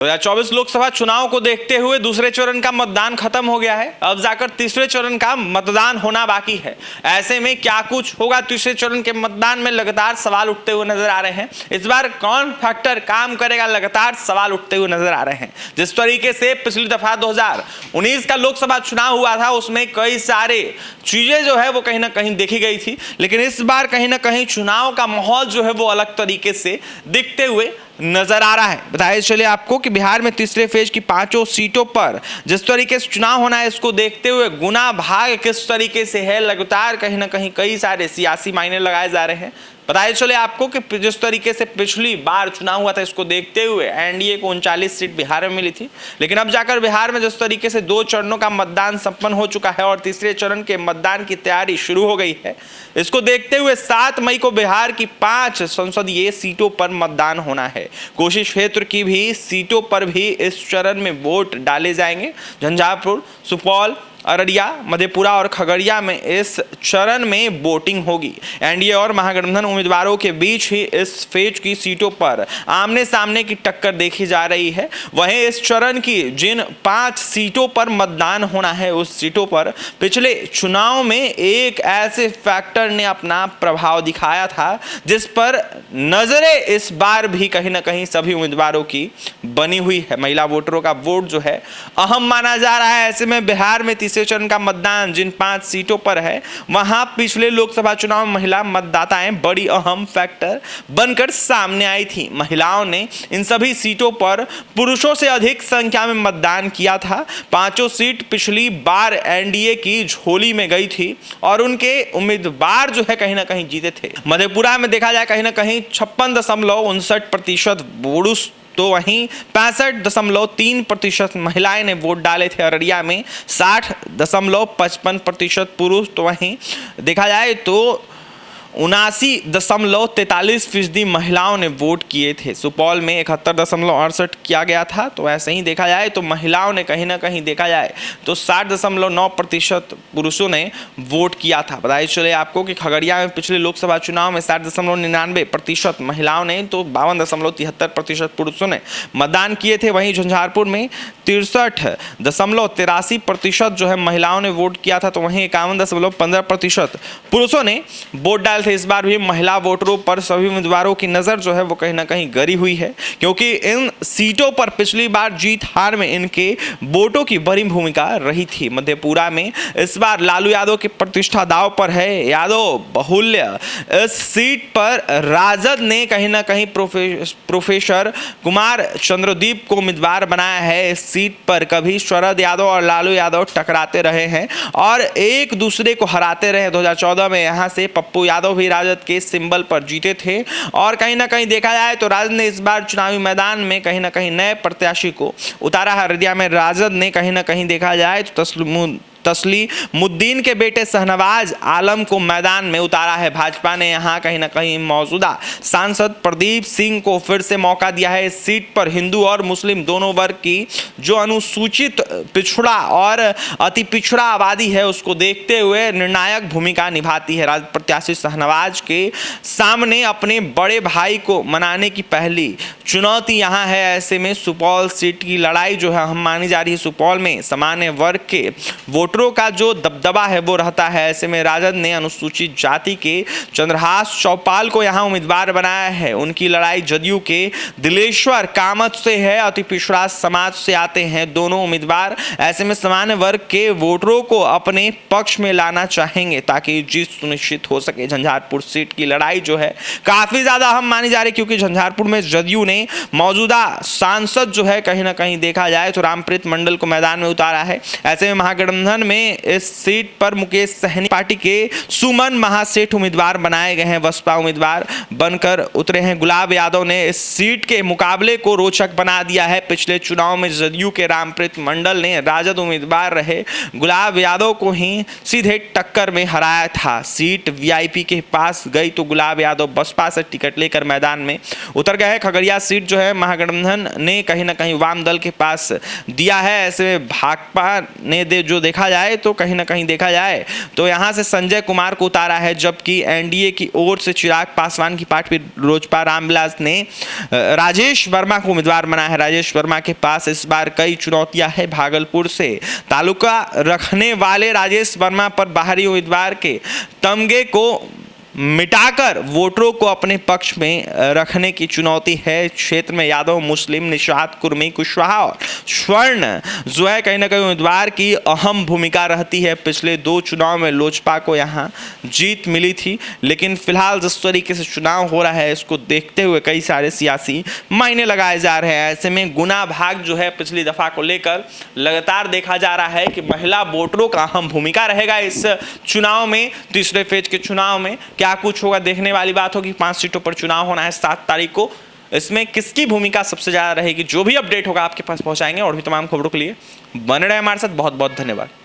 2024 लोकसभा चुनाव को देखते हुए दूसरे चरण का मतदान खत्म हो गया है। अब जाकर तीसरे चरण का मतदान होना बाकी है। ऐसे में क्या कुछ होगा तीसरे चरण के मतदान में, लगातार सवाल उठते हुए नजर आ रहे हैं। इस बार कौन फैक्टर काम करेगा, लगातार सवाल उठते हुए नजर आ रहे हैं। जिस तरीके से पिछली दफा 2019 का लोकसभा चुनाव हुआ था, उसमें कई सारे चीजें जो है वो कहीं ना कहीं देखी गई थी, लेकिन इस बार कहीं ना कहीं चुनाव का माहौल जो है वो अलग तरीके से दिखते हुए नजर आ रहा है। बताइए चलिए आपको कि बिहार में तीसरे फेज की 5 सीटों पर जिस तरीके से चुनाव होना है, इसको देखते हुए गुना भाग किस तरीके से है, लगातार कहीं ना कहीं कई सारे सियासी मायने लगाए जा रहे हैं। बताइए चले आपको कि जिस तरीके से पिछली बार चुनाव हुआ था, इसको देखते हुए एनडीए को 39 सीट बिहार में मिली थी, लेकिन अब जाकर बिहार में जिस तरीके से 2 चरणों का मतदान संपन्न हो चुका है और तीसरे चरण के मतदान की तैयारी शुरू हो गई है, इसको देखते हुए 7 मई को बिहार की 5 संसदीय सीटों पर मतदान होना है। कोशी क्षेत्र की भी सीटों पर भी इस चरण में वोट डाले जाएंगे। झंझारपुर, सुपौल, अररिया, मधेपुरा और खगड़िया में इस चरण में वोटिंग होगी। एनडीए और महागठबंधन उम्मीदवारों के बीच ही इस फेज की सीटों पर आमने सामने की टक्कर देखी जा रही है। वहीं इस चरण की जिन 5 सीटों पर मतदान होना है, उस सीटों पर पिछले चुनाव में एक ऐसे फैक्टर ने अपना प्रभाव दिखाया था जिस पर नजरें इस बार भी कहीं ना कहीं सभी उम्मीदवारों की बनी हुई है। महिला वोटरों का वोट जो है अहम माना जा रहा है। ऐसे में बिहार में तीसरे चरण का मतदान जिन 5 सीटों पर है, वहां पिछले लोकसभा चुनाव में महिला मतदाताएं बड़ी अहम फैक्टर बनकर सामने आई थी। महिलाओं ने इन सभी सीटों पर पुरुषों से अधिक संख्या में मतदान किया था। 5 सीट पिछली बार एनडीए की झोली में गई थी और उनके उम्मीदवार जो है कहीं ना कहीं जीते थे। मधेपुरा में देखा जाए कहीं ना कहीं 56.59% पुरुष, तो वहीं 65.3% महिलाएं ने वोट डाले थे। अररिया में 60.55% पुरुष, तो वहीं देखा जाए तो 79.43% महिलाओं ने वोट किए थे। सुपौल में 71.68 किया गया था। तो ऐसे ही देखा जाए तो महिलाओं ने कहीं ना कहीं देखा जाए तो 60.9% पुरुषों ने वोट किया था। बताइए चले आपको कि खगड़िया में पिछले लोकसभा चुनाव में 60.99% महिलाओं ने, तो 52.73% पुरुषों ने मतदान किए थे। वहीं झंझारपुर में 63.83% जो है महिलाओं ने वोट किया था। तो वहीं 51.15% पुरुषों ने वोट डाले थे। इस बार भी महिला वोटरों पर सभी उम्मीदवारों की नजर जो है वो कहीं ना कहीं गड़ी हुई है, क्योंकि इन सीटों पर पिछली बार जीत हार में इनके वोटों की बड़ी भूमिका रही थी। मधेपुरा में इस बार लालू यादव की प्रतिष्ठा दांव पर है। यादव बहुल्य इस सीट पर राजद ने कहीं ना कहीं प्रोफेसर कुमार चंद्रदीप को उम्मीदवार बनाया है। इस सीट पर कभी शरद यादव और लालू यादव टकराते रहे हैं और एक दूसरे को हराते रहे। 2014 में यहां से पप्पू यादव भी राजद के सिंबल पर जीते थे और कहीं ना कहीं देखा जाए तो राजद ने इस बार चुनावी मैदान में कहीं ना कहीं नए प्रत्याशी को उतारा है। अररिया में राजद ने कहीं ना कहीं देखा जाए तो तस्लीमुद्दीन के बेटे शहनवाज आलम को मैदान में उतारा है। भाजपा ने यहां कहीं ना कहीं मौजूदा सांसद प्रदीप सिंह को फिर से मौका दिया है। इस सीट पर हिंदू और मुस्लिम दोनों वर्ग की जो अनुसूचित पिछड़ा और अति पिछड़ा आबादी है, उसको देखते हुए निर्णायक भूमिका निभाती है। राजद प्रत्याशी शहनवाज के सामने अपने बड़े भाई को मनाने की पहली चुनौती यहां है। ऐसे में सुपौल सीट की लड़ाई जो है हम मानी जा रही है। सुपौल में सामान्य वर्ग के वोटरों का जो दबदबा है वो रहता है। ऐसे में राजद ने अनुसूचित जाति के चंद्रहास चौपाल को यहां उम्मीदवार बनाया है। उनकी लड़ाई जदयू के दिलेश्वर कामत से है। अति पिछड़ा समाज से आते हैं दोनों उम्मीदवार। ऐसे में सामान्य वर्ग के वोटरों को अपने पक्ष में लाना चाहेंगे ताकि जीत सुनिश्चित हो सके। झंझारपुर सीट की लड़ाई जो है काफी ज्यादा अहम मानी जा रही है, क्योंकि झंझारपुर में जदयू ने मौजूदा सांसद जो है कहीं ना कहीं देखा जाए तो रामप्रीत मंडल को मैदान में उतारा है। ऐसे में महागठबंधन में इस सीट पर मुकेश सहनी पार्टी के सुमन महासेठ उम्मीदवार बनाए गए हैं। बसपा उम्मीदवार बनकर उतरे हैं। गुलाब यादव ने इस सीट के मुकाबले को रोचक बना दिया है। पिछले चुनाव में जदयू के रामप्रीत मंडल ने राजद उम्मीदवार रहे गुलाब यादव को ही सीधे टक्कर में हराया था। सीट वीआईपी के पास गई तो गुलाब यादव बसपा से टिकट लेकर मैदान में उतर गए हैं। खगड़िया सीट जो है महागठबंधन ने कहीं ना कहीं वाम दल के पास दिया है। ऐसे में भाकपा ने जो देखा जाए तो कहीं ना कहीं देखा जाए तो यहाँ से संजय कुमार को उतारा है, जबकि एनडीए की ओर से चिराग पासवान की पार्टी लोजपा रामविलास ने राजेश वर्मा को उम्मीदवार बनाया है। राजेश वर्मा के पास इस बार कई चुनौतियां हैं। भागलपुर से तालुका रखने वाले राजेश वर्मा पर बाहरी उम्मीदवार के तमगे को मिटाकर वोटरों को अपने पक्ष में रखने की चुनौती है। क्षेत्र में यादव, मुस्लिम, निषाद, कुर्मी, कुशवाहा और स्वर्ण जो है कहीं ना कहीं उम्मीदवार की अहम भूमिका रहती है। पिछले 2 चुनाव में लोजपा को यहां जीत मिली थी, लेकिन फिलहाल जिस तरीके से चुनाव हो रहा है इसको देखते हुए कई सारे सियासी मायने लगाए जा रहे हैं। ऐसे में गुना भाग जो है पिछली दफा को लेकर लगातार देखा जा रहा है कि महिला वोटरों का अहम भूमिका रहेगा इस चुनाव में। तीसरे फेज के चुनाव में क्या कुछ होगा, देखने वाली बात होगी। 5 सीटों पर चुनाव होना है 7 तारीख को। इसमें किसकी भूमिका सबसे ज्यादा रहेगी, जो भी अपडेट होगा आपके पास पहुंचाएंगे। और भी तमाम खबरों के लिए बने रहे हमारे साथ। बहुत बहुत धन्यवाद।